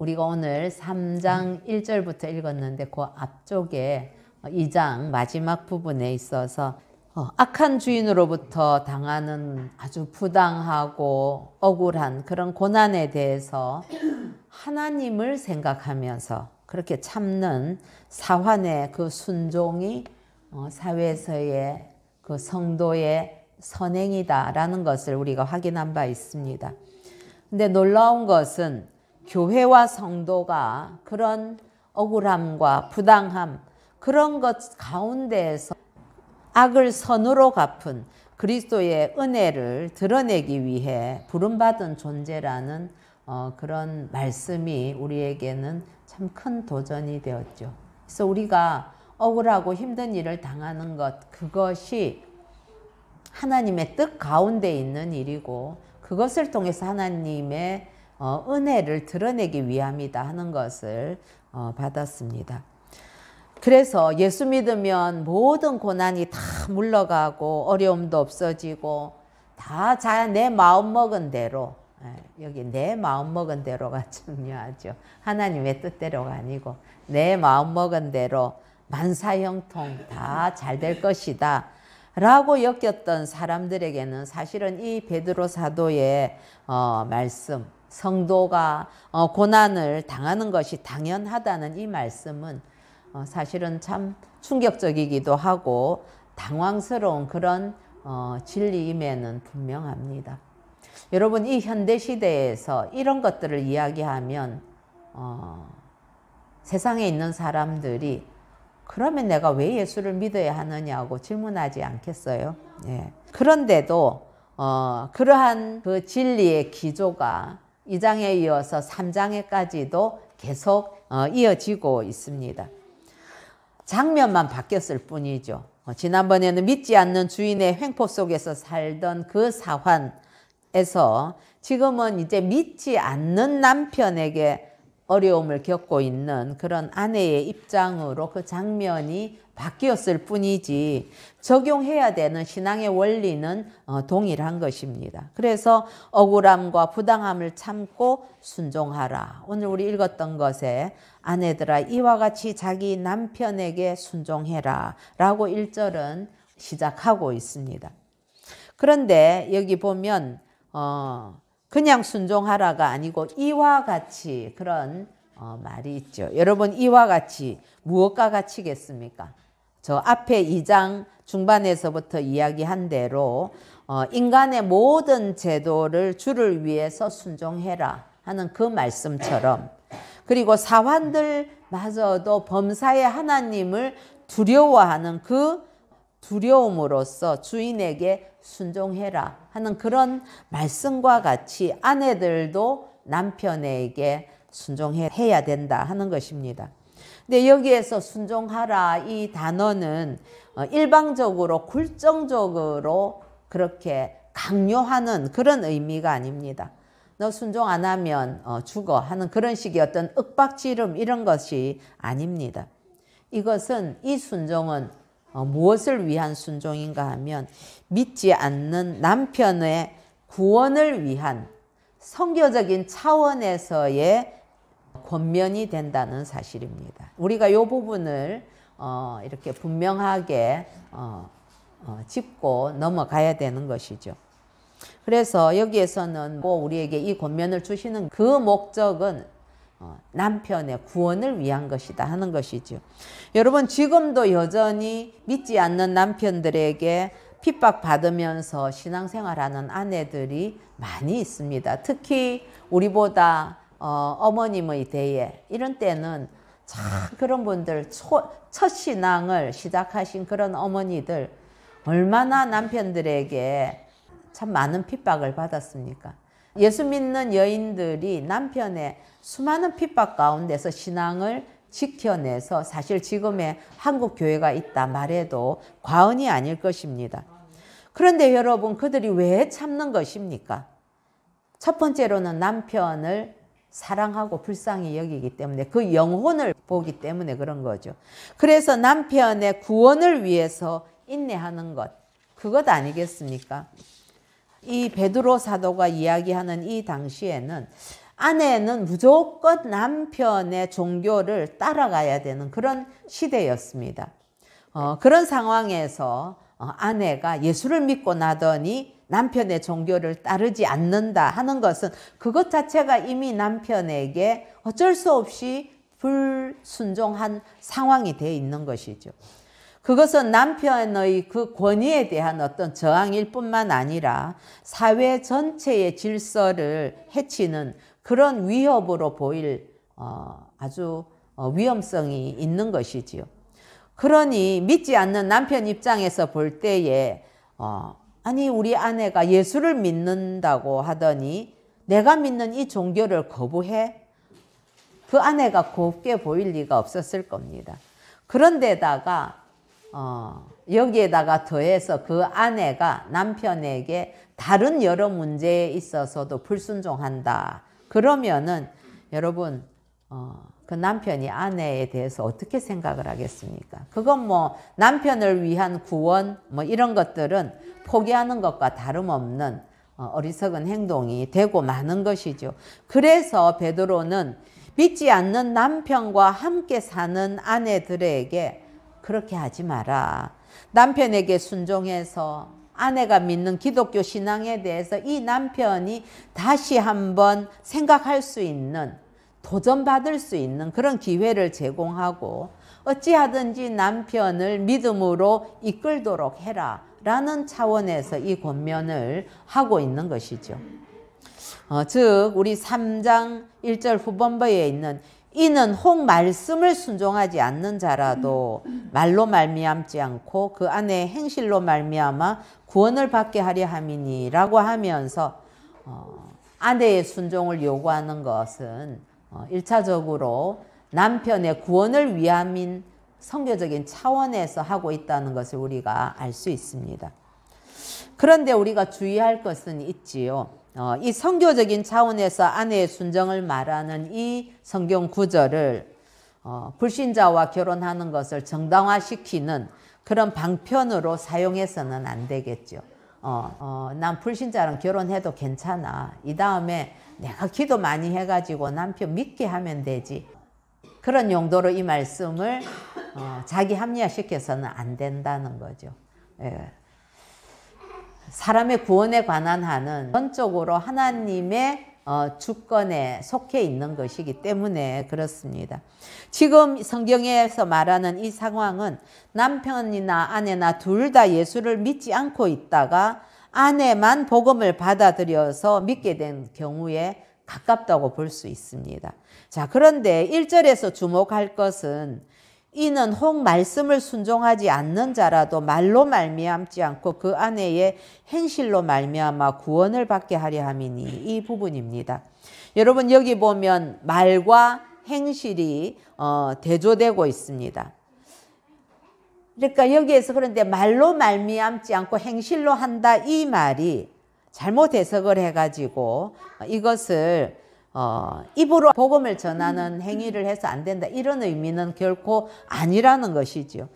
우리가 오늘 3장 1절부터 읽었는데 그 앞쪽에 2장 마지막 부분에 있어서 악한 주인으로부터 당하는 아주 부당하고 억울한 그런 고난에 대해서 하나님을 생각하면서 그렇게 참는 사환의 그 순종이 사회에서의 그 성도의 선행이다라는 것을 우리가 확인한 바 있습니다. 근데 놀라운 것은 교회와 성도가 그런 억울함과 부당함 그런 것 가운데에서 악을 선으로 갚은 그리스도의 은혜를 드러내기 위해 부름받은 존재라는 그런 말씀이 우리에게는 참 큰 도전이 되었죠. 그래서 우리가 억울하고 힘든 일을 당하는 것, 그것이 하나님의 뜻 가운데 있는 일이고 그것을 통해서 하나님의 은혜를 드러내기 위함이다 하는 것을 받았습니다. 그래서 예수 믿으면 모든 고난이 다 물러가고 어려움도 없어지고 다 내 마음먹은 대로, 여기 내 마음먹은 대로가 중요하죠. 하나님의 뜻대로가 아니고 내 마음먹은 대로 만사형통 다 잘 될 것이다 라고 여겼던 사람들에게는 사실은 이 베드로 사도의 말씀, 성도가 고난을 당하는 것이 당연하다는 이 말씀은 사실은 참 충격적이기도 하고 당황스러운 그런 진리임에는 분명합니다. 여러분, 이 현대시대에서 이런 것들을 이야기하면 세상에 있는 사람들이 그러면 내가 왜 예수를 믿어야 하느냐고 질문하지 않겠어요? 예. 그런데도 그러한 그 진리의 기조가 2장에 이어서 3장에까지도 계속 이어지고 있습니다. 장면만 바뀌었을 뿐이죠. 지난번에는 믿지 않는 주인의 횡포 속에서 살던 그 사환에서 지금은 이제 믿지 않는 남편에게 어려움을 겪고 있는 그런 아내의 입장으로 그 장면이 바뀌었을 뿐이지 적용해야 되는 신앙의 원리는 동일한 것입니다. 그래서 억울함과 부당함을 참고 순종하라. 오늘 우리 읽었던 것에 아내들아 이와 같이 자기 남편에게 순종해라 라고 1절은 시작하고 있습니다. 그런데 여기 보면 그냥 순종하라가 아니고 이와 같이 그런 말이 있죠. 여러분, 이와 같이 무엇과 같이겠습니까? 저 앞에 2장 중반에서부터 이야기한 대로 인간의 모든 제도를 주를 위해서 순종해라 하는 그 말씀처럼, 그리고 사환들마저도 범사의 하나님을 두려워하는 그 두려움으로써 주인에게 순종해라 하는 그런 말씀과 같이 아내들도 남편에게 순종해야 된다 하는 것입니다. 근데 여기에서 순종하라 이 단어는 일방적으로 굴정적으로 그렇게 강요하는 그런 의미가 아닙니다. 너 순종 안 하면 죽어 하는 그런 식의 어떤 윽박지름 이런 것이 아닙니다. 이것은 이 순종은 무엇을 위한 순종인가 하면 믿지 않는 남편의 구원을 위한 성교적인 차원에서의 권면이 된다는 사실입니다. 우리가 이 부분을 이렇게 분명하게 짚고 넘어가야 되는 것이죠. 그래서 여기에서는 우리에게 이 권면을 주시는 그 목적은 남편의 구원을 위한 것이다 하는 것이죠. 여러분, 지금도 여전히 믿지 않는 남편들에게 핍박받으면서 신앙생활하는 아내들이 많이 있습니다. 특히 우리보다 어머님의 대에 이런 때는 참 그런 분들 첫 신앙을 시작하신 그런 어머니들 얼마나 남편들에게 참 많은 핍박을 받았습니까? 예수 믿는 여인들이 남편의 수많은 핍박 가운데서 신앙을 지켜내서 사실 지금의 한국 교회가 있다 말해도 과언이 아닐 것입니다. 그런데 여러분, 그들이 왜 참는 것입니까? 첫 번째로는 남편을 사랑하고 불쌍히 여기기 때문에 그 영혼을 보기 때문에 그런 거죠. 그래서 남편의 구원을 위해서 인내하는 것, 그것 아니겠습니까? 이 베드로 사도가 이야기하는 이 당시에는 아내는 무조건 남편의 종교를 따라가야 되는 그런 시대였습니다. 그런 상황에서 아내가 예수를 믿고 나더니 남편의 종교를 따르지 않는다 하는 것은 그것 자체가 이미 남편에게 어쩔 수 없이 불순종한 상황이 되어 있는 것이죠. 그것은 남편의 그 권위에 대한 어떤 저항일 뿐만 아니라 사회 전체의 질서를 해치는 그런 위협으로 보일 아주 위험성이 있는 것이지요. 그러니 믿지 않는 남편 입장에서 볼 때에 아니 우리 아내가 예수를 믿는다고 하더니 내가 믿는 이 종교를 거부해? 그 아내가 곱게 보일 리가 없었을 겁니다. 그런데다가 여기에다가 더해서 그 아내가 남편에게 다른 여러 문제에 있어서도 불순종한다. 그러면은 여러분 그 남편이 아내에 대해서 어떻게 생각을 하겠습니까? 그건 뭐 남편을 위한 구원 뭐 이런 것들은 포기하는 것과 다름없는 어리석은 행동이 되고 마는 것이죠. 그래서 베드로는 믿지 않는 남편과 함께 사는 아내들에게 그렇게 하지 마라. 남편에게 순종해서 아내가 믿는 기독교 신앙에 대해서 이 남편이 다시 한번 생각할 수 있는, 도전받을 수 있는 그런 기회를 제공하고 어찌하든지 남편을 믿음으로 이끌도록 해라 라는 차원에서 이 권면을 하고 있는 것이죠. 즉 우리 3장 1절 후반부에 있는 이는 혹 말씀을 순종하지 않는 자라도 말로 말미암지 않고 그 안에 행실로 말미암아 구원을 받게 하려 함이니 라고 하면서 아내의 순종을 요구하는 것은 1차적으로 남편의 구원을 위함인 성교적인 차원에서 하고 있다는 것을 우리가 알 수 있습니다. 그런데 우리가 주의할 것은 있지요. 이 성교적인 차원에서 아내의 순종을 말하는 이 성경 구절을 불신자와 결혼하는 것을 정당화시키는 그런 방편으로 사용해서는 안 되겠죠. 난 불신자랑 결혼해도 괜찮아. 이 다음에 내가 기도 많이 해가지고 남편 믿게 하면 되지. 그런 용도로 이 말씀을 자기 합리화시켜서는 안 된다는 거죠. 예. 사람의 구원에 관한 한은 전적으로 하나님의 주권에 속해 있는 것이기 때문에 그렇습니다. 지금 성경에서 말하는 이 상황은 남편이나 아내나 둘 다 예수를 믿지 않고 있다가 아내만 복음을 받아들여서 믿게 된 경우에 가깝다고 볼 수 있습니다. 자, 그런데 1절에서 주목할 것은 이는 혹 말씀을 순종하지 않는 자라도 말로 말미암지 않고 그 아내의 행실로 말미암아 구원을 받게 하려 함이니 이 부분입니다. 여러분 여기 보면 말과 행실이 대조되고 있습니다. 그러니까 여기에서 그런데 말로 말미암지 않고 행실로 한다 이 말이 잘못 해석을 해가지고 이것을 입으로 복음을 전하는 행위를 해서 안 된다 이런 의미는 결코 아니라는 것이죠.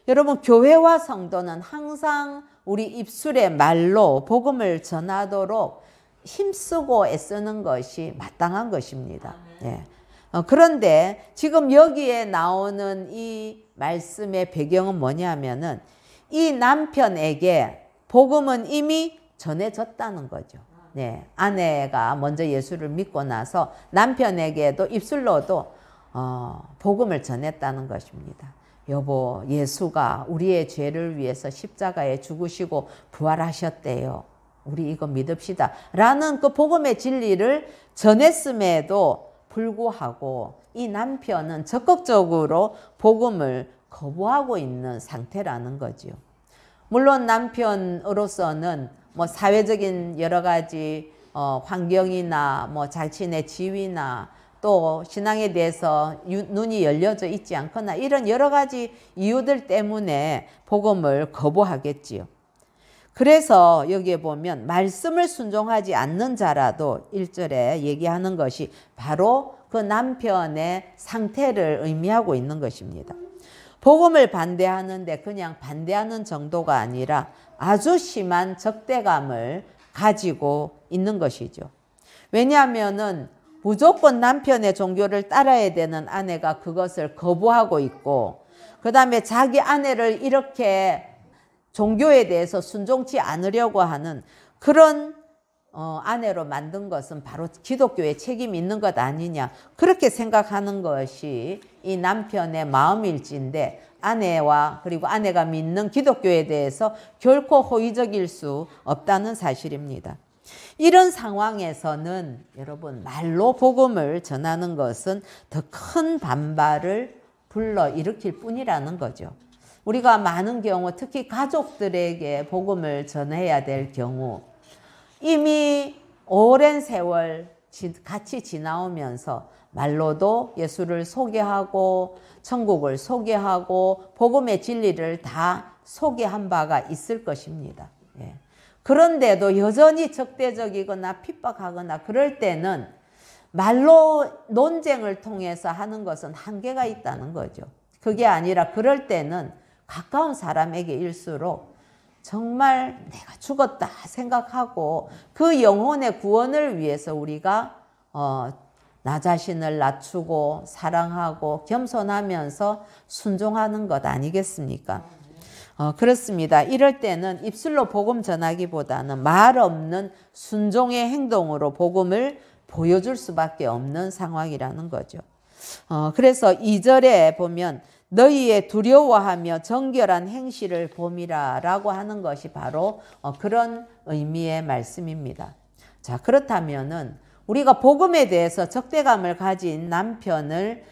여러분 교회와 성도는 항상 우리 입술의 말로 복음을 전하도록 힘쓰고 애쓰는 것이 마땅한 것입니다. 예. 그런데 지금 여기에 나오는 이 말씀의 배경은 뭐냐면은 이 남편에게 복음은 이미 전해졌다는 거죠. 네, 아내가 먼저 예수를 믿고 나서 남편에게도 입술로도 복음을 전했다는 것입니다. 여보, 예수가 우리의 죄를 위해서 십자가에 죽으시고 부활하셨대요. 우리 이거 믿읍시다. 라는 그 복음의 진리를 전했음에도 불구하고 이 남편은 적극적으로 복음을 거부하고 있는 상태라는 거지요. 물론 남편으로서는 뭐 사회적인 여러 가지 환경이나 뭐 자신의 지위나 또 신앙에 대해서 눈이 열려져 있지 않거나 이런 여러 가지 이유들 때문에 복음을 거부하겠지요. 그래서 여기에 보면 말씀을 순종하지 않는 자라도 1절에 얘기하는 것이 바로 그 남편의 상태를 의미하고 있는 것입니다. 복음을 반대하는데 그냥 반대하는 정도가 아니라 아주 심한 적대감을 가지고 있는 것이죠. 왜냐하면은 무조건 남편의 종교를 따라야 되는 아내가 그것을 거부하고 있고, 그 다음에 자기 아내를 이렇게 종교에 대해서 순종치 않으려고 하는 그런 아내로 만든 것은 바로 기독교의 책임이 있는 것 아니냐, 그렇게 생각하는 것이 이 남편의 마음일지인데, 아내와 그리고 아내가 믿는 기독교에 대해서 결코 호의적일 수 없다는 사실입니다. 이런 상황에서는 여러분, 말로 복음을 전하는 것은 더 큰 반발을 불러일으킬 뿐이라는 거죠. 우리가 많은 경우, 특히 가족들에게 복음을 전해야 될 경우, 이미 오랜 세월 같이 지나오면서 말로도 예수를 소개하고 천국을 소개하고 복음의 진리를 다 소개한 바가 있을 것입니다. 예. 그런데도 여전히 적대적이거나 핍박하거나 그럴 때는 말로 논쟁을 통해서 하는 것은 한계가 있다는 거죠. 그게 아니라 그럴 때는 가까운 사람에게일수록 정말 내가 죽었다 생각하고 그 영혼의 구원을 위해서 우리가 나 자신을 낮추고 사랑하고 겸손하면서 순종하는 것 아니겠습니까? 그렇습니다. 이럴 때는 입술로 복음 전하기보다는 말 없는 순종의 행동으로 복음을 보여줄 수밖에 없는 상황이라는 거죠. 그래서 2절에 보면 너희의 두려워하며 정결한 행실을 봄이라 라고 하는 것이 바로 그런 의미의 말씀입니다. 자, 그렇다면은 우리가 복음에 대해서 적대감을 가진 남편을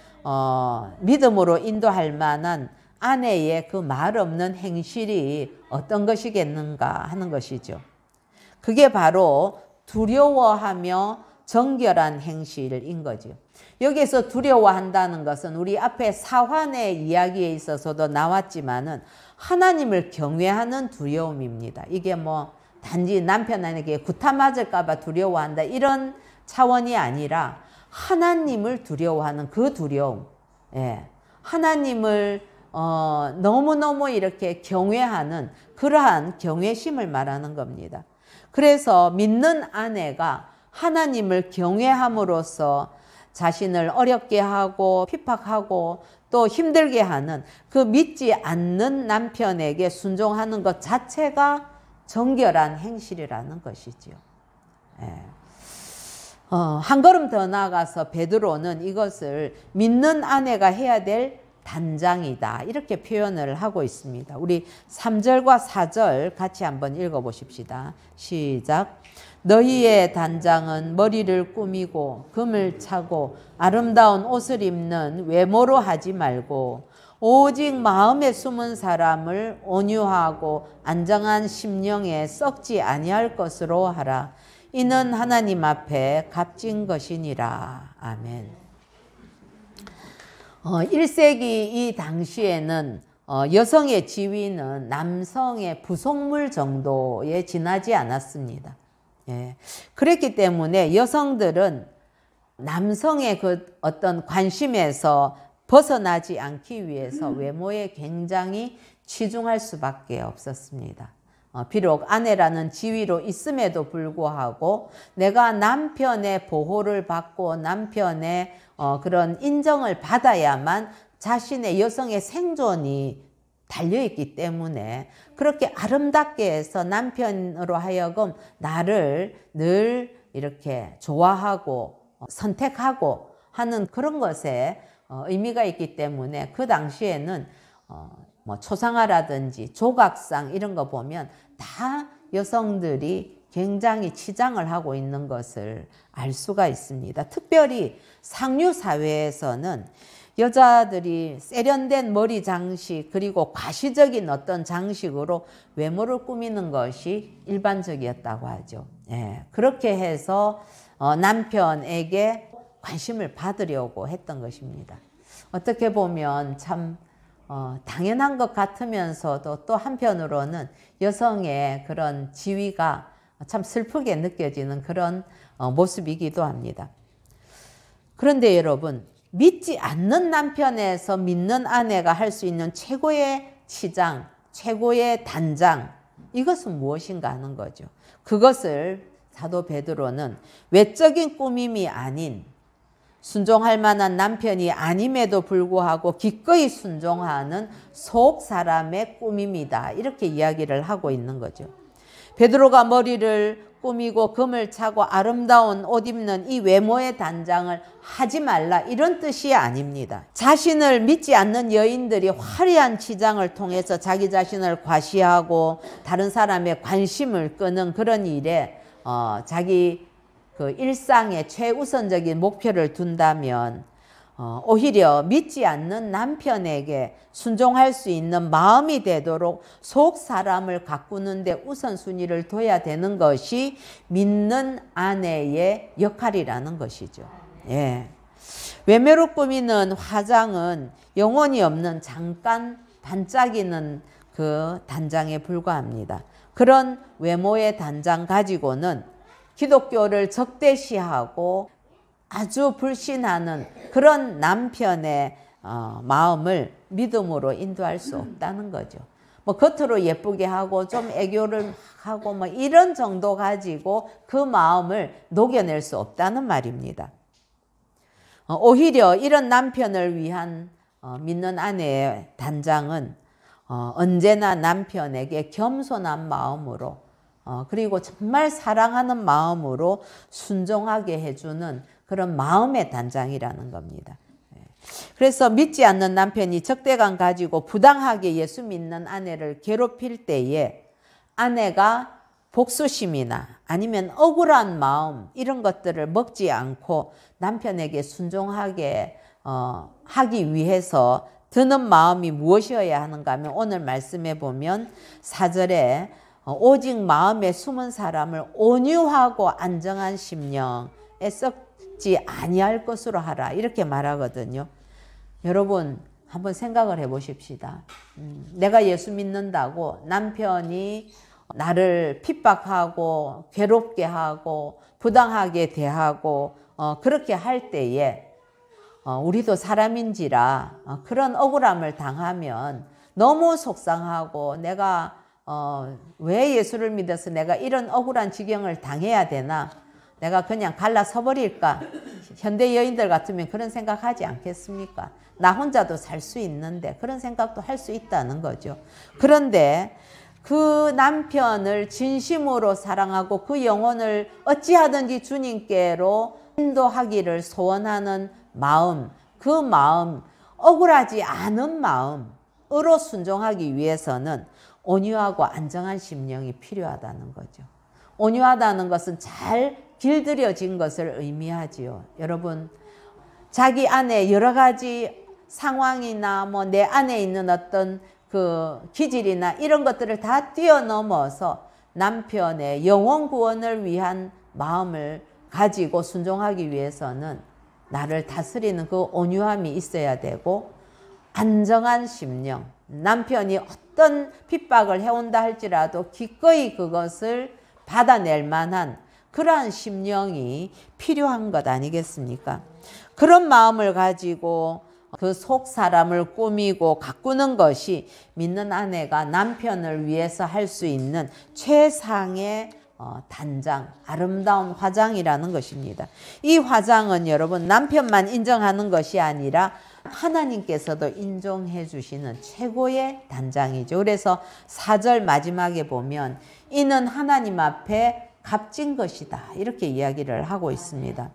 믿음으로 인도할 만한 아내의 그 말 없는 행실이 어떤 것이겠는가 하는 것이죠. 그게 바로 두려워하며 정결한 행실인 거죠. 여기에서 두려워한다는 것은 우리 앞에 사환의 이야기에 있어서도 나왔지만은 하나님을 경외하는 두려움입니다. 이게 뭐 단지 남편에게 구타 맞을까 봐 두려워한다 이런 차원이 아니라 하나님을 두려워하는 그 두려움. 예. 하나님을 너무너무 이렇게 경외하는 그러한 경외심을 말하는 겁니다. 그래서 믿는 아내가 하나님을 경외함으로써 자신을 어렵게 하고 핍박하고 또 힘들게 하는 그 믿지 않는 남편에게 순종하는 것 자체가 정결한 행실이라는 것이지요. 예. 한 걸음 더 나아가서 베드로는 이것을 믿는 아내가 해야 될 단장이다 이렇게 표현을 하고 있습니다. 우리 3절과 4절 같이 한번 읽어보십시다. 시작. 너희의 단장은 머리를 꾸미고 금을 차고 아름다운 옷을 입는 외모로 하지 말고 오직 마음에 숨은 사람을 온유하고 안정한 심령에 썩지 아니할 것으로 하라. 이는 하나님 앞에 값진 것이니라. 아멘. 1세기 이 당시에는 여성의 지위는 남성의 부속물 정도에 지나지 않았습니다. 예. 그랬기 때문에 여성들은 남성의 그 어떤 관심에서 벗어나지 않기 위해서 외모에 굉장히 치중할 수밖에 없었습니다. 비록 아내라는 지위로 있음에도 불구하고 내가 남편의 보호를 받고 남편의 그런 인정을 받아야만 자신의 여성의 생존이 달려있기 때문에 그렇게 아름답게 해서 남편으로 하여금 나를 늘 이렇게 좋아하고 선택하고 하는 그런 것에 의미가 있기 때문에 그 당시에는 뭐 초상화라든지 조각상 이런 거 보면 다 여성들이 굉장히 치장을 하고 있는 것을 알 수가 있습니다. 특별히 상류 사회에서는 여자들이 세련된 머리 장식 그리고 과시적인 어떤 장식으로 외모를 꾸미는 것이 일반적이었다고 하죠. 예, 그렇게 해서 남편에게 관심을 받으려고 했던 것입니다. 어떻게 보면 참 당연한 것 같으면서도 또 한편으로는 여성의 그런 지위가 참 슬프게 느껴지는 그런 모습이기도 합니다. 그런데 여러분, 믿지 않는 남편에서 믿는 아내가 할 수 있는 최고의 치장, 최고의 단장, 이것은 무엇인가 하는 거죠. 그것을 사도 베드로는 외적인 꾸밈이 아닌 순종할 만한 남편이 아님에도 불구하고 기꺼이 순종하는 속 사람의 꿈입니다. 이렇게 이야기를 하고 있는 거죠. 베드로가 머리를 꾸미고 금을 차고 아름다운 옷 입는 이 외모의 단장을 하지 말라, 이런 뜻이 아닙니다. 자신을 믿지 않는 여인들이 화려한 치장을 통해서 자기 자신을 과시하고 다른 사람의 관심을 끄는 그런 일에 자기 그 일상의 최우선적인 목표를 둔다면 오히려 믿지 않는 남편에게 순종할 수 있는 마음이 되도록 속 사람을 가꾸는 데 우선순위를 둬야 되는 것이 믿는 아내의 역할이라는 것이죠. 예. 외모로 꾸미는 화장은 영혼이 없는 잠깐 반짝이는 그 단장에 불과합니다. 그런 외모의 단장 가지고는 기독교를 적대시하고 아주 불신하는 그런 남편의 마음을 믿음으로 인도할 수 없다는 거죠. 뭐 겉으로 예쁘게 하고 좀 애교를 하고 뭐 이런 정도 가지고 그 마음을 녹여낼 수 없다는 말입니다. 오히려 이런 남편을 위한 믿는 아내의 단장은 언제나 남편에게 겸손한 마음으로 그리고 정말 사랑하는 마음으로 순종하게 해주는 그런 마음의 단장이라는 겁니다. 그래서 믿지 않는 남편이 적대감 가지고 부당하게 예수 믿는 아내를 괴롭힐 때에 아내가 복수심이나 아니면 억울한 마음 이런 것들을 먹지 않고 남편에게 순종하게 하기 위해서 드는 마음이 무엇이어야 하는가 하면 오늘 말씀해 보면 4절에 오직 마음에 숨은 사람을 온유하고 안정한 심령에 썩지 아니할 것으로 하라, 이렇게 말하거든요. 여러분 한번 생각을 해 보십시다. 내가 예수 믿는다고 남편이 나를 핍박하고 괴롭게 하고 부당하게 대하고 그렇게 할 때에 우리도 사람인지라 그런 억울함을 당하면 너무 속상하고 내가 왜 예수를 믿어서 내가 이런 억울한 지경을 당해야 되나, 내가 그냥 갈라서 버릴까. 현대 여인들 같으면 그런 생각하지 않겠습니까? 나 혼자도 살 수 있는데, 그런 생각도 할 수 있다는 거죠. 그런데 그 남편을 진심으로 사랑하고 그 영혼을 어찌하든지 주님께로 인도하기를 소원하는 마음, 그 마음, 억울하지 않은 마음으로 순종하기 위해서는 온유하고 안정한 심령이 필요하다는 거죠. 온유하다는 것은 잘 길들여진 것을 의미하지요. 여러분, 자기 안에 여러 가지 상황이나 뭐 내 안에 있는 어떤 그 기질이나 이런 것들을 다 뛰어넘어서 남편의 영혼 구원을 위한 마음을 가지고 순종하기 위해서는 나를 다스리는 그 온유함이 있어야 되고, 안정한 심령, 남편이 어떤 핍박을 해온다 할지라도 기꺼이 그것을 받아낼 만한 그러한 심령이 필요한 것 아니겠습니까? 그런 마음을 가지고 그 속 사람을 꾸미고 가꾸는 것이 믿는 아내가 남편을 위해서 할 수 있는 최상의 단장, 아름다운 화장이라는 것입니다. 이 화장은 여러분 남편만 인정하는 것이 아니라 하나님께서도 인정해 주시는 최고의 단장이죠. 그래서 4절 마지막에 보면 이는 하나님 앞에 값진 것이다, 이렇게 이야기를 하고 있습니다.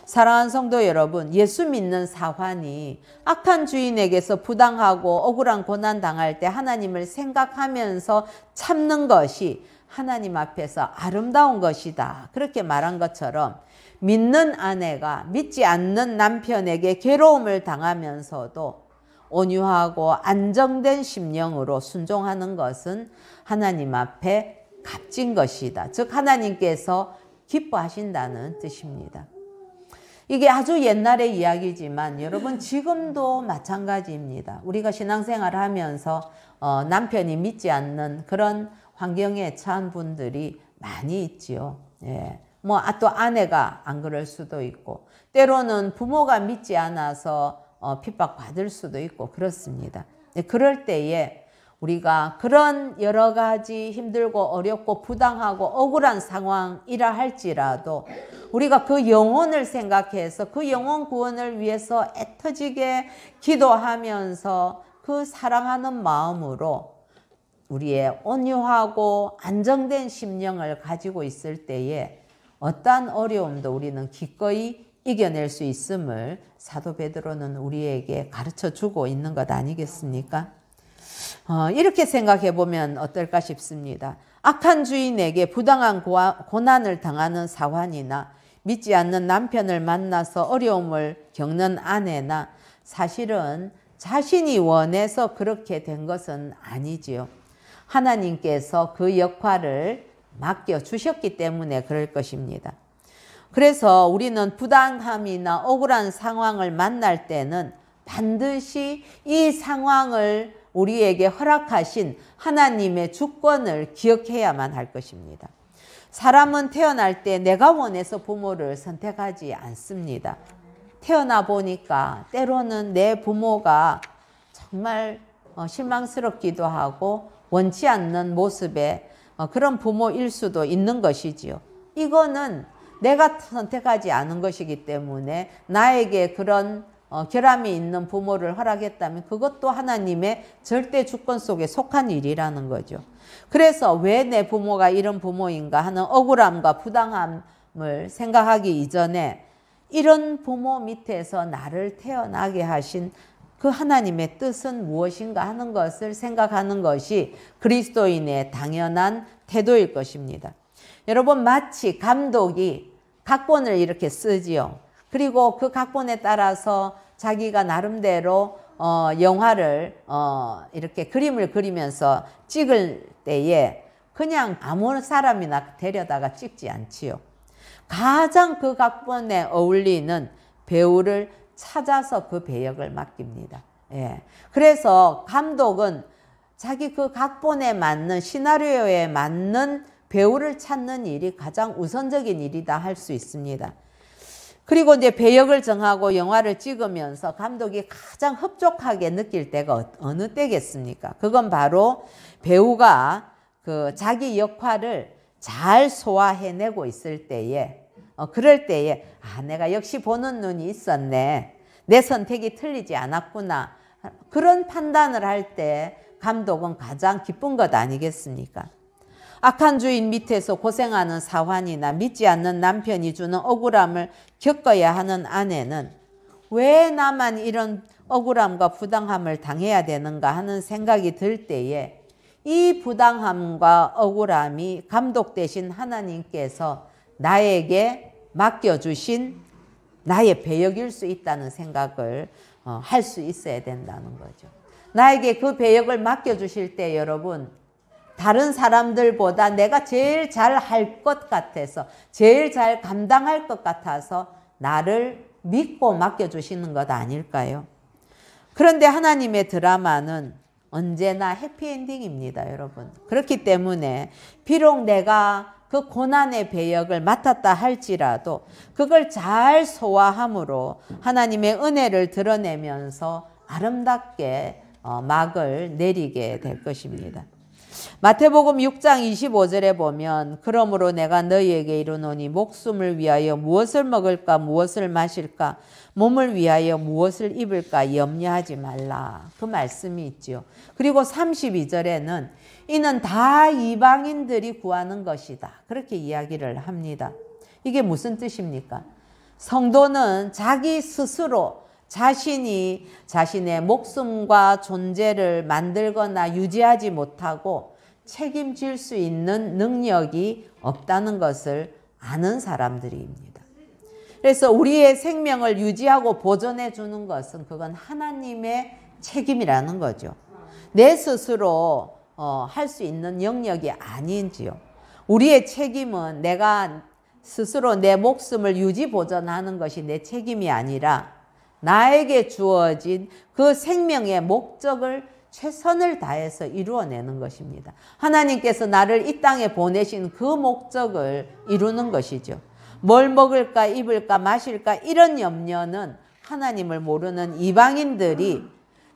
사랑하는 성도 여러분, 예수 믿는 사환이 악한 주인에게서 부당하고 억울한 고난 당할 때 하나님을 생각하면서 참는 것이 하나님 앞에서 아름다운 것이다, 그렇게 말한 것처럼 믿는 아내가 믿지 않는 남편에게 괴로움을 당하면서도 온유하고 안정된 심령으로 순종하는 것은 하나님 앞에 값진 것이다. 즉 하나님께서 기뻐하신다는 뜻입니다. 이게 아주 옛날의 이야기지만 여러분 지금도 마찬가지입니다. 우리가 신앙생활을 하면서 남편이 믿지 않는 그런 환경에 처한 분들이 많이 있지요. 예. 뭐 또 아내가 안 그럴 수도 있고, 때로는 부모가 믿지 않아서 핍박받을 수도 있고 그렇습니다. 그럴 때에 우리가 그런 여러 가지 힘들고 어렵고 부당하고 억울한 상황이라 할지라도 우리가 그 영혼을 생각해서 그 영혼 구원을 위해서 애터지게 기도하면서 그 사랑하는 마음으로 우리의 온유하고 안정된 심령을 가지고 있을 때에 어떠한 어려움도 우리는 기꺼이 이겨낼 수 있음을 사도 베드로는 우리에게 가르쳐 주고 있는 것 아니겠습니까? 이렇게 생각해 보면 어떨까 싶습니다. 악한 주인에게 부당한 고난을 당하는 사환이나 믿지 않는 남편을 만나서 어려움을 겪는 아내나 사실은 자신이 원해서 그렇게 된 것은 아니지요. 하나님께서 그 역할을 맡겨주셨기 때문에 그럴 것입니다. 그래서 우리는 부당함이나 억울한 상황을 만날 때는 반드시 이 상황을 우리에게 허락하신 하나님의 주권을 기억해야만 할 것입니다. 사람은 태어날 때 내가 원해서 부모를 선택하지 않습니다. 태어나 보니까 때로는 내 부모가 정말 실망스럽기도 하고 원치 않는 모습의 그런 부모일 수도 있는 것이지요. 이거는 내가 선택하지 않은 것이기 때문에 나에게 그런 결함이 있는 부모를 허락했다면 그것도 하나님의 절대 주권 속에 속한 일이라는 거죠. 그래서 왜 내 부모가 이런 부모인가 하는 억울함과 부당함을 생각하기 이전에 이런 부모 밑에서 나를 태어나게 하신 그 하나님의 뜻은 무엇인가 하는 것을 생각하는 것이 그리스도인의 당연한 태도일 것입니다. 여러분, 마치 감독이 각본을 이렇게 쓰지요. 그리고 그 각본에 따라서 자기가 나름대로 영화를 이렇게 그림을 그리면서 찍을 때에 그냥 아무 사람이나 데려다가 찍지 않지요. 가장 그 각본에 어울리는 배우를 찾아서 그 배역을 맡깁니다. 예. 그래서 감독은 자기 그 각본에 맞는 시나리오에 맞는 배우를 찾는 일이 가장 우선적인 일이다 할 수 있습니다. 그리고 이제 배역을 정하고 영화를 찍으면서 감독이 가장 흡족하게 느낄 때가 어느 때겠습니까? 그건 바로 배우가 그 자기 역할을 잘 소화해내고 있을 때에 그럴 때에 내가 역시 보는 눈이 있었네. 내 선택이 틀리지 않았구나. 그런 판단을 할 때 감독은 가장 기쁜 것 아니겠습니까? 악한 주인 밑에서 고생하는 사환이나 믿지 않는 남편이 주는 억울함을 겪어야 하는 아내는 왜 나만 이런 억울함과 부당함을 당해야 되는가 하는 생각이 들 때에 이 부당함과 억울함이 감독 대신 하나님께서 나에게 맡겨주신 나의 배역일 수 있다는 생각을 할 수 있어야 된다는 거죠. 나에게 그 배역을 맡겨주실 때 여러분, 다른 사람들보다 내가 제일 잘 할 것 같아서 제일 잘 감당할 것 같아서 나를 믿고 맡겨주시는 것 아닐까요? 그런데 하나님의 드라마는 언제나 해피엔딩입니다, 여러분. 그렇기 때문에 비록 내가 그 고난의 배역을 맡았다 할지라도 그걸 잘 소화함으로 하나님의 은혜를 드러내면서 아름답게 막을 내리게 될 것입니다. 마태복음 6장 25절에 보면 그러므로 내가 너희에게 이르노니 목숨을 위하여 무엇을 먹을까 무엇을 마실까 몸을 위하여 무엇을 입을까 염려하지 말라. 그 말씀이 있죠. 그리고 32절에는 이는 다 이방인들이 구하는 것이다. 그렇게 이야기를 합니다. 이게 무슨 뜻입니까? 성도는 자기 스스로 자신이 자신의 목숨과 존재를 만들거나 유지하지 못하고 책임질 수 있는 능력이 없다는 것을 아는 사람들입니다. 그래서 우리의 생명을 유지하고 보존해 주는 것은 그건 하나님의 책임이라는 거죠. 내 스스로 할 수 있는 영역이 아닌지요. 우리의 책임은 내가 스스로 내 목숨을 유지 보존하는 것이 내 책임이 아니라 나에게 주어진 그 생명의 목적을 최선을 다해서 이루어내는 것입니다. 하나님께서 나를 이 땅에 보내신 그 목적을 이루는 것이죠. 뭘 먹을까 입을까 마실까 이런 염려는 하나님을 모르는 이방인들이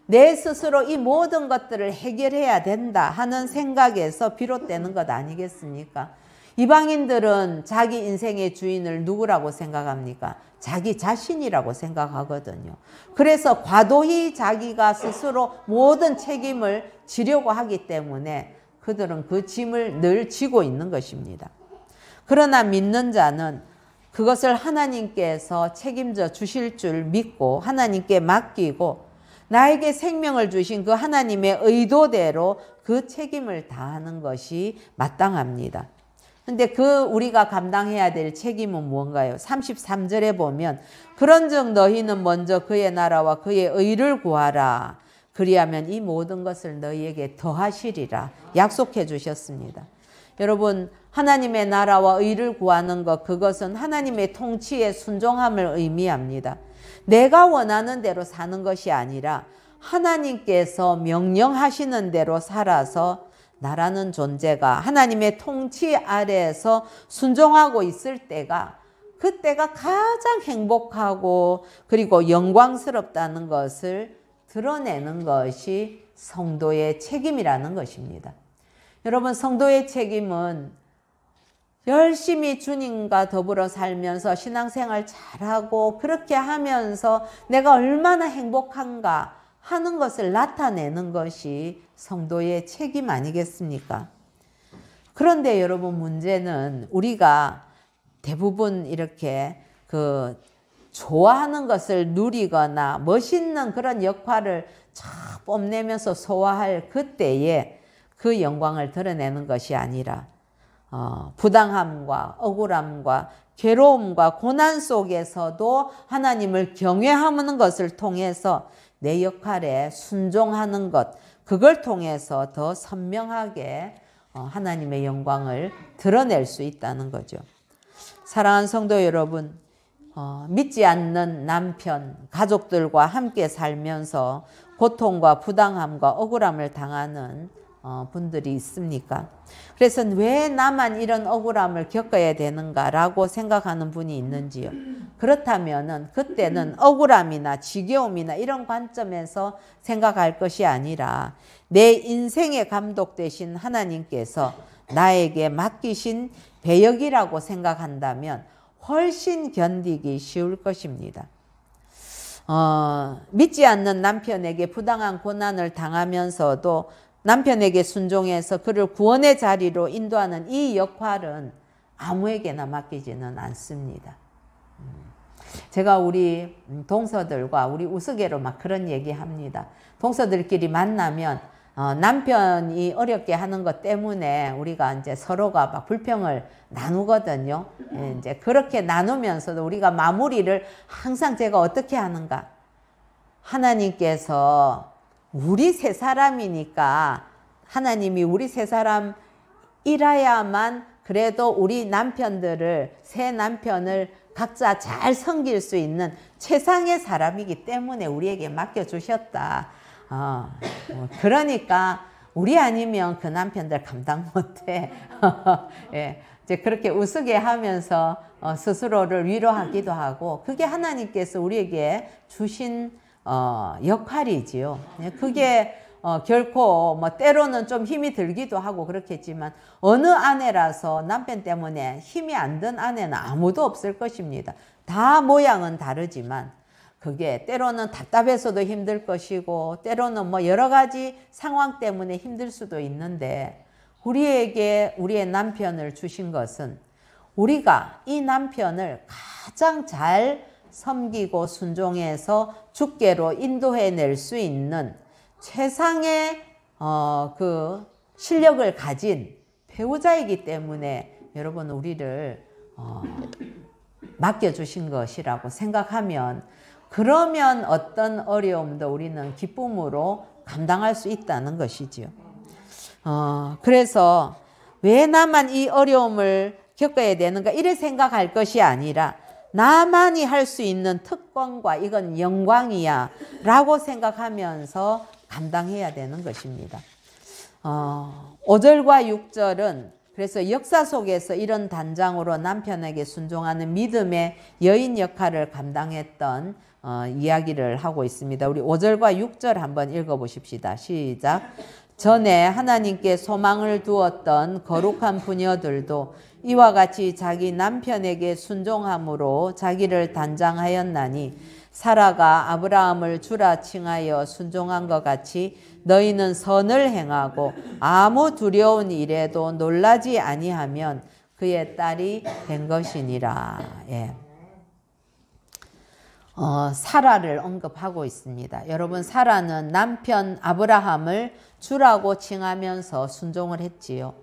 내 스스로 이 모든 것들을 해결해야 된다 하는 생각에서 비롯되는 것 아니겠습니까? 이방인들은 자기 인생의 주인을 누구라고 생각합니까? 자기 자신이라고 생각하거든요. 그래서 과도히 자기가 스스로 모든 책임을 지려고 하기 때문에 그들은 그 짐을 늘 지고 있는 것입니다. 그러나 믿는 자는 그것을 하나님께서 책임져 주실 줄 믿고 하나님께 맡기고 나에게 생명을 주신 그 하나님의 의도대로 그 책임을 다하는 것이 마땅합니다. 근데 우리가 감당해야 될 책임은 무언가요? 33절에 보면 그런즉 너희는 먼저 그의 나라와 그의 의를 구하라. 그리하면 이 모든 것을 너희에게 더하시리라. 약속해 주셨습니다. 여러분, 하나님의 나라와 의를 구하는 것, 그것은 하나님의 통치에 순종함을 의미합니다. 내가 원하는 대로 사는 것이 아니라 하나님께서 명령하시는 대로 살아서 나라는 존재가 하나님의 통치 아래에서 순종하고 있을 때가 그때가 가장 행복하고 그리고 영광스럽다는 것을 드러내는 것이 성도의 책임이라는 것입니다. 여러분, 성도의 책임은 열심히 주님과 더불어 살면서 신앙생활 잘하고 그렇게 하면서 내가 얼마나 행복한가 하는 것을 나타내는 것이 성도의 책임 아니겠습니까? 그런데 여러분, 문제는 우리가 대부분 이렇게 좋아하는 것을 누리거나 멋있는 그런 역할을 쫙 뽐내면서 소화할 그때에 그 영광을 드러내는 것이 아니라 부당함과 억울함과 괴로움과 고난 속에서도 하나님을 경외하는 것을 통해서 내 역할에 순종하는 것, 그걸 통해서 더 선명하게 하나님의 영광을 드러낼 수 있다는 거죠. 사랑하는 성도 여러분, 믿지 않는 남편, 가족들과 함께 살면서 고통과 부당함과 억울함을 당하는 분들이 있습니까? 그래서 왜 나만 이런 억울함을 겪어야 되는가라고 생각하는 분이 있는지요? 그렇다면은 그때는 억울함이나 지겨움이나 이런 관점에서 생각할 것이 아니라 내 인생의 감독 되신 하나님께서 나에게 맡기신 배역이라고 생각한다면 훨씬 견디기 쉬울 것입니다. 믿지 않는 남편에게 부당한 고난을 당하면서도 남편에게 순종해서 그를 구원의 자리로 인도하는 이 역할은 아무에게나 맡기지는 않습니다. 제가 우리 동서들과 우리 우스개로 막 그런 얘기합니다. 동서들끼리 만나면 남편이 어렵게 하는 것 때문에 우리가 이제 서로가 막 불평을 나누거든요. 이제 그렇게 나누면서도 우리가 마무리를 항상 제가 어떻게 하는가? 하나님께서 우리 세 사람이니까 하나님이 우리 세 사람이라야만 그래도 우리 남편들을, 세 남편을 각자 잘 섬길 수 있는 최상의 사람이기 때문에 우리에게 맡겨주셨다. 그러니까 우리 아니면 그 남편들 감당 못해. 예, 이제 그렇게 우스개 하면서 스스로를 위로하기도 하고, 그게 하나님께서 우리에게 주신 역할이지요. 그게 결코 뭐 때로는 좀 힘이 들기도 하고 그렇겠지만 어느 아내라서 남편 때문에 힘이 안 든 아내는 아무도 없을 것입니다. 다 모양은 다르지만 그게 때로는 답답해서도 힘들 것이고 때로는 뭐 여러 가지 상황 때문에 힘들 수도 있는데, 우리에게 우리의 남편을 주신 것은 우리가 이 남편을 가장 잘 섬기고 순종해서 주께로 인도해낼 수 있는 최상의 그 실력을 가진 배우자이기 때문에 여러분 우리를 맡겨주신 것이라고 생각하면, 그러면 어떤 어려움도 우리는 기쁨으로 감당할 수 있다는 것이지요. 그래서 왜 나만 이 어려움을 겪어야 되는가 이래 생각할 것이 아니라 나만이 할 수 있는 특권과 이건 영광이야 라고 생각하면서 감당해야 되는 것입니다. 5절과 6절은 그래서 역사 속에서 이런 단장으로 남편에게 순종하는 믿음의 여인 역할을 감당했던 이야기를 하고 있습니다. 우리 5절과 6절 한번 읽어보십시다. 시작. 전에 하나님께 소망을 두었던 거룩한 부녀들도 이와 같이 자기 남편에게 순종함으로 자기를 단장하였나니 사라가 아브라함을 주라 칭하여 순종한 것 같이 너희는 선을 행하고 아무 두려운 일에도 놀라지 아니하면 그의 딸이 된 것이니라. 예. 사라를 언급하고 있습니다. 여러분, 사라는 남편 아브라함을 주라고 칭하면서 순종을 했지요.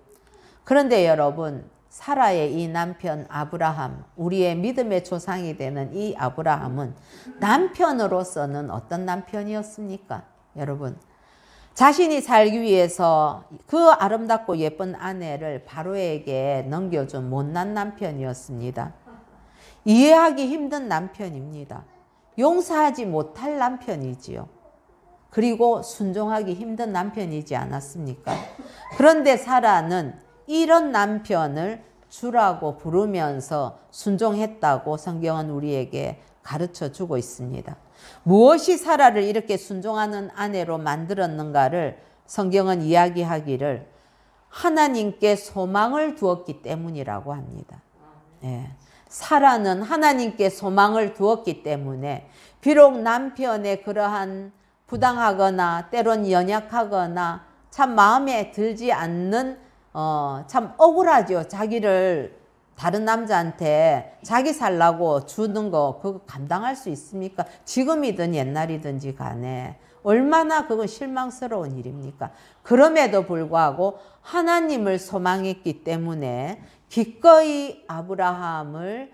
그런데 여러분, 사라의 이 남편 아브라함, 우리의 믿음의 조상이 되는 이 아브라함은 남편으로서는 어떤 남편이었습니까? 여러분, 자신이 살기 위해서 그 아름답고 예쁜 아내를 바로에게 넘겨준 못난 남편이었습니다. 이해하기 힘든 남편입니다. 용서하지 못할 남편이지요. 그리고 순종하기 힘든 남편이지 않았습니까? 그런데 사라는 이런 남편을 주라고 부르면서 순종했다고 성경은 우리에게 가르쳐 주고 있습니다. 무엇이 사라를 이렇게 순종하는 아내로 만들었는가를 성경은 이야기하기를 하나님께 소망을 두었기 때문이라고 합니다. 예. 사라는 하나님께 소망을 두었기 때문에 비록 남편의 그러한 부당하거나 때론 연약하거나 참 마음에 들지 않는 참 억울하죠. 자기를 다른 남자한테 자기 살라고 주는 거 그거 감당할 수 있습니까? 지금이든 옛날이든지 간에 얼마나 그건 실망스러운 일입니까? 그럼에도 불구하고 하나님을 소망했기 때문에 기꺼이 아브라함을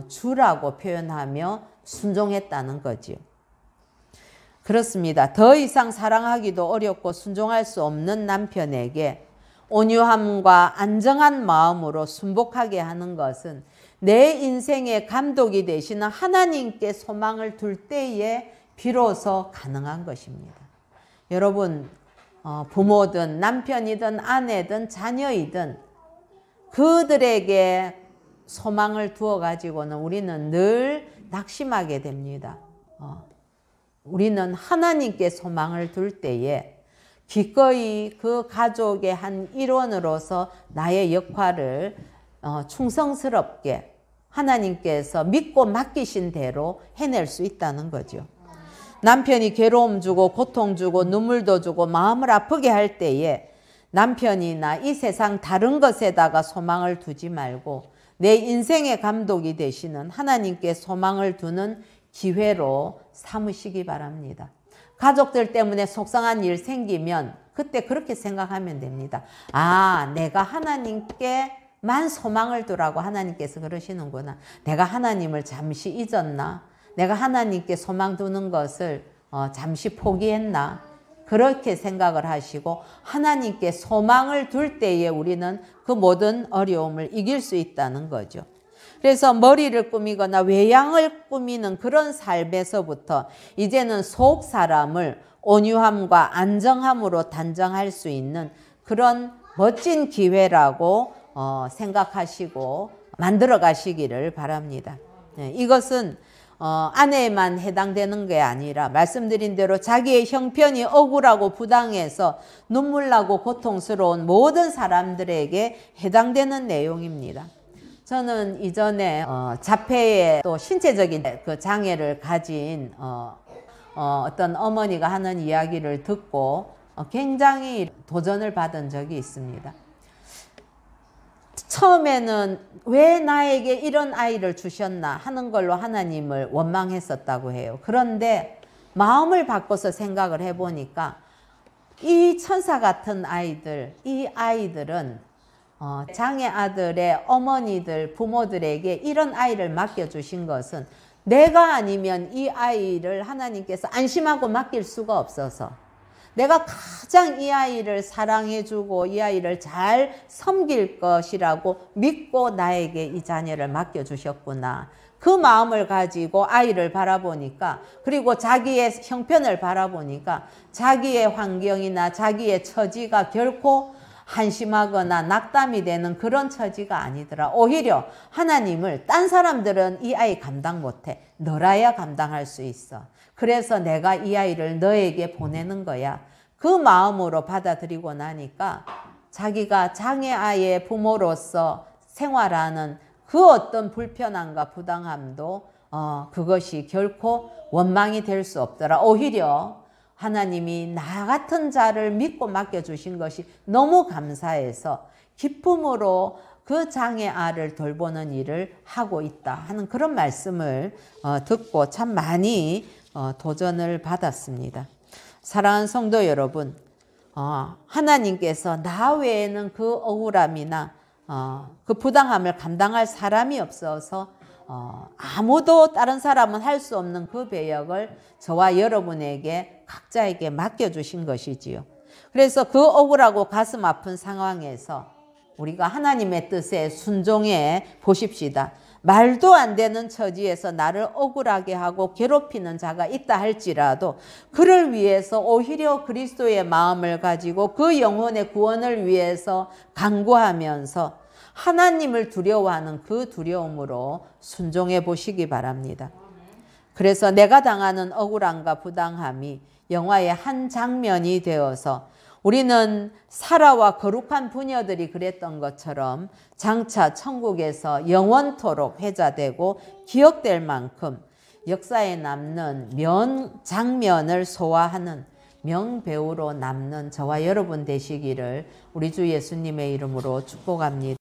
주라고 표현하며 순종했다는 거지요. 그렇습니다. 더 이상 사랑하기도 어렵고 순종할 수 없는 남편에게 온유함과 안정한 마음으로 순복하게 하는 것은 내 인생의 감독이 되시는 하나님께 소망을 둘 때에 비로소 가능한 것입니다. 여러분, 부모든 남편이든 아내든 자녀이든 그들에게 소망을 두어 가지고는 우리는 늘 낙심하게 됩니다. 우리는 하나님께 소망을 둘 때에 기꺼이 그 가족의 한 일원으로서 나의 역할을 충성스럽게 하나님께서 믿고 맡기신 대로 해낼 수 있다는 거죠. 남편이 괴로움 주고 고통 주고 눈물도 주고 마음을 아프게 할 때에 남편이나 이 세상 다른 것에다가 소망을 두지 말고 내 인생의 감독이 되시는 하나님께 소망을 두는 기회로 삼으시기 바랍니다. 가족들 때문에 속상한 일 생기면 그때 그렇게 생각하면 됩니다. 아, 내가 하나님께만 소망을 두라고 하나님께서 그러시는구나. 내가 하나님을 잠시 잊었나? 내가 하나님께 소망 두는 것을 잠시 포기했나? 그렇게 생각을 하시고 하나님께 소망을 둘 때에 우리는 그 모든 어려움을 이길 수 있다는 거죠. 그래서 머리를 꾸미거나 외양을 꾸미는 그런 삶에서부터 이제는 속 사람을 온유함과 안정함으로 단정할 수 있는 그런 멋진 기회라고 생각하시고 만들어 가시기를 바랍니다. 이것은 아내에만 해당되는 게 아니라 말씀드린 대로 자기의 형편이 억울하고 부당해서 눈물 나고 고통스러운 모든 사람들에게 해당되는 내용입니다. 저는 이전에 자폐의 또 신체적인 그 장애를 가진 어떤 어머니가 하는 이야기를 듣고 굉장히 도전을 받은 적이 있습니다. 처음에는 왜 나에게 이런 아이를 주셨나 하는 걸로 하나님을 원망했었다고 해요. 그런데 마음을 바꿔서 생각을 해보니까 이 천사 같은 아이들, 이 아이들은 장애 아들의 어머니들, 부모들에게 이런 아이를 맡겨주신 것은 내가 아니면 이 아이를 하나님께서 안심하고 맡길 수가 없어서 내가 가장 이 아이를 사랑해주고 이 아이를 잘 섬길 것이라고 믿고 나에게 이 자녀를 맡겨주셨구나. 그 마음을 가지고 아이를 바라보니까 그리고 자기의 형편을 바라보니까 자기의 환경이나 자기의 처지가 결코 한심하거나 낙담이 되는 그런 처지가 아니더라. 오히려 하나님을 딴 사람들은 이 아이 감당 못해. 너라야 감당할 수 있어. 그래서 내가 이 아이를 너에게 보내는 거야. 그 마음으로 받아들이고 나니까 자기가 장애아의 부모로서 생활하는 그 어떤 불편함과 부당함도 그것이 결코 원망이 될 수 없더라. 오히려 하나님이 나 같은 자를 믿고 맡겨주신 것이 너무 감사해서 기쁨으로 그 장애아를 돌보는 일을 하고 있다 하는 그런 말씀을 듣고 참 많이 도전을 받았습니다. 사랑하는 성도 여러분, 하나님께서 나 외에는 그 억울함이나 그 부당함을 감당할 사람이 없어서 아무도 다른 사람은 할 수 없는 그 배역을 저와 여러분에게 각자에게 맡겨주신 것이지요. 그래서 그 억울하고 가슴 아픈 상황에서 우리가 하나님의 뜻에 순종해 보십시다. 말도 안 되는 처지에서 나를 억울하게 하고 괴롭히는 자가 있다 할지라도 그를 위해서 오히려 그리스도의 마음을 가지고 그 영혼의 구원을 위해서 간구하면서 하나님을 두려워하는 그 두려움으로 순종해 보시기 바랍니다. 그래서 내가 당하는 억울함과 부당함이 영화의 한 장면이 되어서 우리는 사라와 거룩한 부녀들이 그랬던 것처럼 장차 천국에서 영원토록 회자되고 기억될 만큼 역사에 남는 명장면을 소화하는 명배우로 남는 저와 여러분 되시기를 우리 주 예수님의 이름으로 축복합니다.